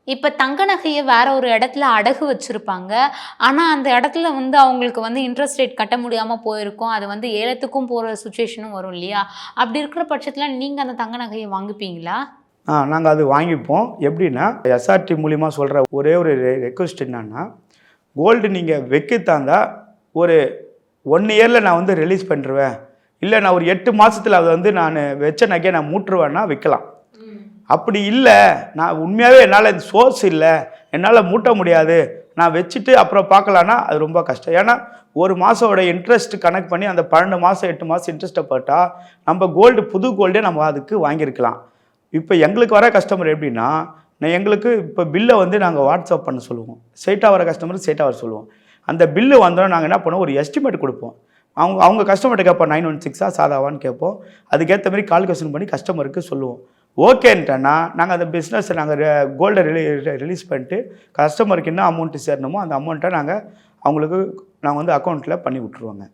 இப்ப தங்க நகைய வேற ஒரு இடத்துல அடகு வச்சிருப்பாங்க. ஆனா, அந்த இடத்துல அவங்களுக்கு இன்ட்ரெஸ்ட் ரேட் கட்ட முடியாம போயிருக்கும். அது ஏலத்துக்கும் போற சிச்சுவேஷனும் வரும் இல்லையா? அப்படி இருக்கிற பட்சத்துல நீங்க அந்த தங்க நகைய வாங்கிப்பீங்களா? நாங்க அது வாங்கிப்போம். எப்படின்னா, எஸ்ஆர்டி மூலியமா சொல்ற ஒரே ஒரு ரெக்வெஸ்ட் என்னன்னா, கோல்டு நீங்க வைக்கத்தாந்தா ஒரு 1 இயர்ல நான் ரிலீஸ் பண்ணிருவேன். இல்ல நான் ஒரு 8 மாசத்துல அத நானு வச்ச நகைய நான் மூட்டுருவேன்னா விக்கலாம். அப்படி இல்ல, நான் உண்மையாவே என்னால இந்த சோர்ஸ் இல்ல, என்னால மூட்ட முடியாது, நான் வச்சுட்டு அப்புறம் பார்க்கலான்னா அது ரொம்ப கஷ்டம். ஏன்னா, 1 மாசோட இன்ட்ரெஸ்ட் கனெக்ட் பண்ணி அந்த 12 மாசம் 8 மாசம் இன்ட்ரெஸ்ட்ட போட்டா, நம்ம கோல்டு புது கோல்டே நம்ம அதுக்கு வாங்கியிருக்கலாம். இப்போ எங்களுக்கு வர கஸ்டமர் எப்படின்னா, எங்களுக்கு இப்போ பில்லை நாங்கள் வாட்ஸ்அப் பண்ண சொல்லுவோம். ஸ்ட்ரெயிட்டாக வர கஸ்டமர் ஸ்ட்ரெயிட்டாக வர சொல்லுவோம். அந்த பில்லு வந்தோடனே நாங்கள் என்ன பண்ணுவோம், ஒரு எஸ்டிமேட் கொடுப்போம். அவங்க கஸ்டமர்கிட்ட கேட்போம், 916 சாதாவான்னு கேட்போம். அதுக்கேற்ற மாதிரி கால் கொஸ்டின் பண்ணி கஸ்டமருக்கு சொல்லுவோம். ஓகேன்ட்டேன்னா நாங்கள் அந்த பிஸ்னஸை நாங்கள் கோல்டை ரிலீஸ் பண்ணிட்டு கஸ்டமருக்கு என்ன அமௌண்ட்டு சேரணுமோ அந்த அமௌண்ட்டை நாங்கள் அவங்களுக்கு நாங்கள் அக்கௌண்ட்டில் பண்ணி விட்ருவோங்க.